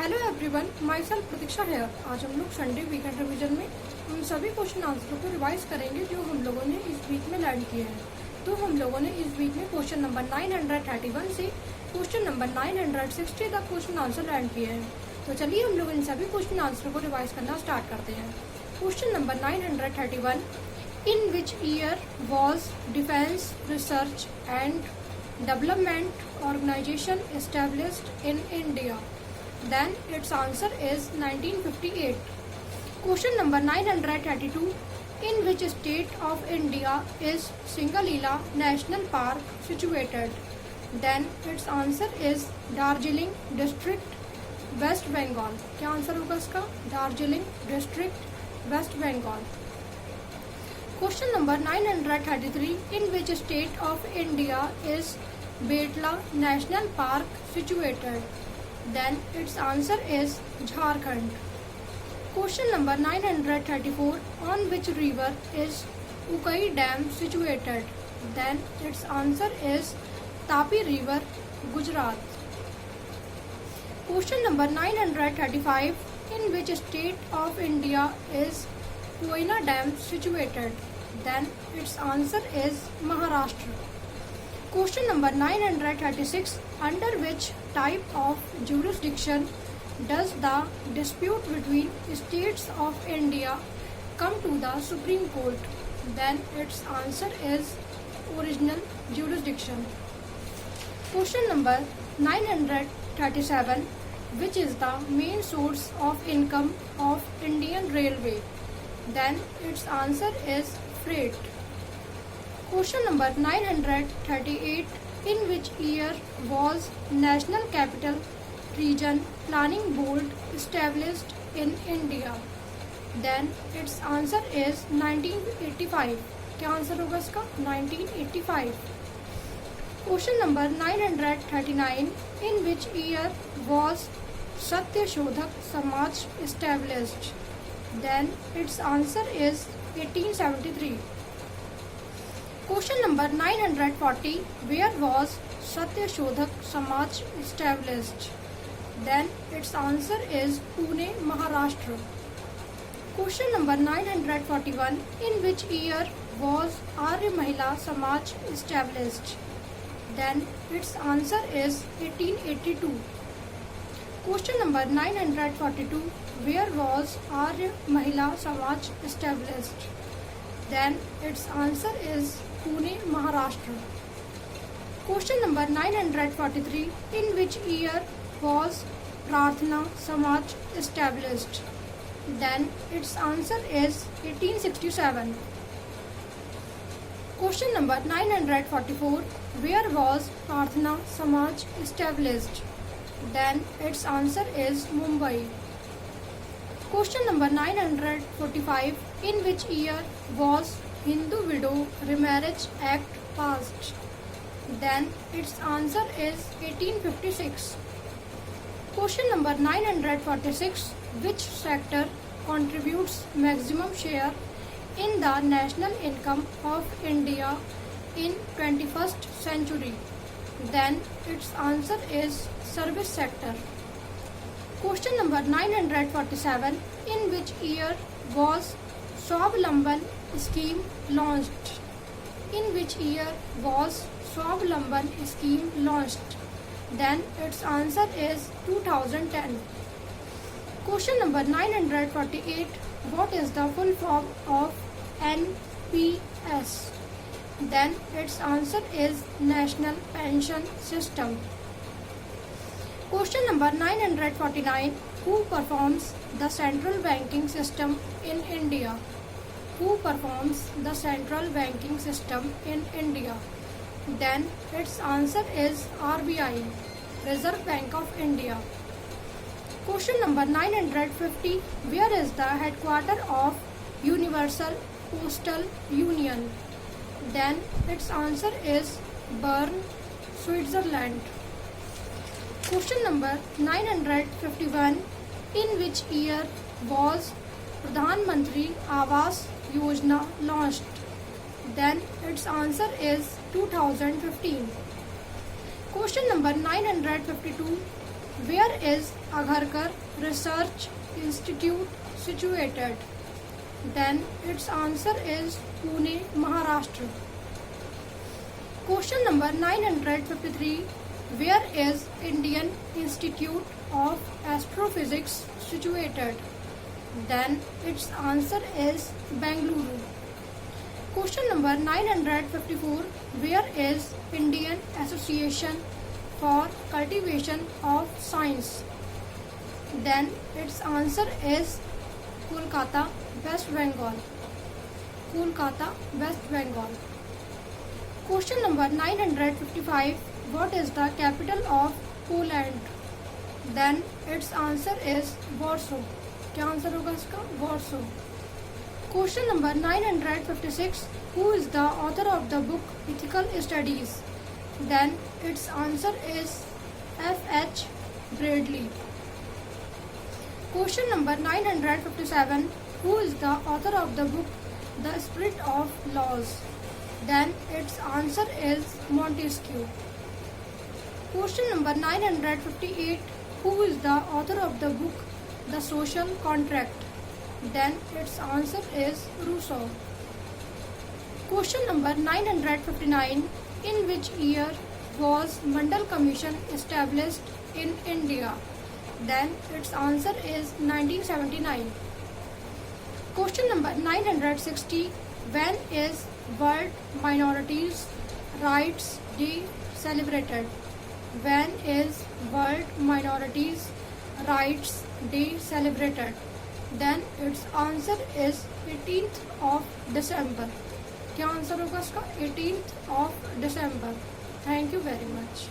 Hello everyone, my self प्रतीक्षा है। आज हम लोग संडे वीकेंड रिवीजन में उन सभी क्वेश्चन आंसर को रिवाइज करेंगे जो हम लोगों ने इस वीक में लर्न किए हैं। तो हम लोगों ने इस वीक में क्वेश्चन नंबर 931 से क्वेश्चन नंबर 960 तक क्वेश्चन आंसर लर्न किए हैं। तो चलिए हम लोग इन सभी क्वेश्चन आंसर को रिवाइज करना स्टार्ट करते हैं। Question number 931, in which year was defence research and development organisation established in India? Then its answer is 1958. Question number 932. In which state of India is Singalila National Park situated? Then its answer is Darjeeling District, West Bengal. क्या answer होगा इसका? Darjeeling District, West Bengal. Question number 933. In which state of India is Betla National Park situated? Then its answer is Jharkhand. Question number 934. On which river is Ukai Dam situated? Then its answer is Tapi River, Gujarat. Question number 935. In which state of India is Koyna Dam situated? Then its answer is Maharashtra. Question number 936. Under which type of jurisdiction does the dispute between states of India come to the Supreme Court? Then its answer is original jurisdiction. Question number 937. Which is the main source of income of Indian Railway? Then its answer is freight. Question number 938. In which year was National Capital Region Planning Board established in India? Then its answer is 1985. क्या answer होगा इसका? 1985. Question number 939. In which year was Satya Shodhak Samaj established? Then its answer is 1873. Question number 940. Where was Satya Shodhak Samaj established? Then its answer is Pune, Maharashtra. Question number 941. In which year was Arya Mahila Samaj established? Then its answer is 1882. Question number 942. Where was Arya Mahila Samaj established? Then its answer is Pune, Maharashtra. Question number 943. In which year was Prarthana Samaj established? Then its answer is 1867. Question number 944. Where was Prarthana Samaj established? Then its answer is Mumbai. Question number 945. In which year was Hindu Widow Remarriage Act passed? Then its answer is 1856. Question number 946. Which sector contributes maximum share in the national income of India in 21st century? Then its answer is service sector. Question number 947. In which year was Swavlamban scheme launched? In which year was Swavlamban scheme launched? Then its answer is 2010. Question number 948. What is the full form of NPS? Then its answer is National Pension System. Question number 949. Who performs the central banking system in India? Who performs the central banking system in India? Then its answer is RBI, Reserve Bank of India. Question number 950. Where is the headquarter of Universal Postal Union? Then its answer is Bern, Switzerland. Question number 951. In which year was Pradhan Mantri Awas Yojana launched? Then its answer is 2015. Question number 952. Where is Agharkar Research Institute situated? Then its answer is Pune, Maharashtra. Question number 953. Where is Indian Institute of Astrophysics situated? Then its answer is Bengaluru. Question number 954. Where is Indian Association for Cultivation of Science? Then its answer is Kolkata, West Bengal. Kolkata, West Bengal. Question number 955. What is the capital of Poland? Then its answer is Warsaw. क्या answer होगा इसका? Warsaw. Question number 956. Who is the author of the book Ethical Studies? Then its answer is F.H. Bradley. Question number 957. Who is the author of the book The Spirit of Laws? Then its answer is Montesquieu. Question number 958. Who is the author of the book The Social Contract? Then its answer is Rousseau. Question number 959. In which year was Mandal Commission established in India? Then its answer is 1979. Question number 960. When is World Minorities Rights Day celebrated? When is World Minorities Rights Day celebrated? Then its answer is 18th of December. क्या answer होगा इसका? 18th of December. Thank you very much.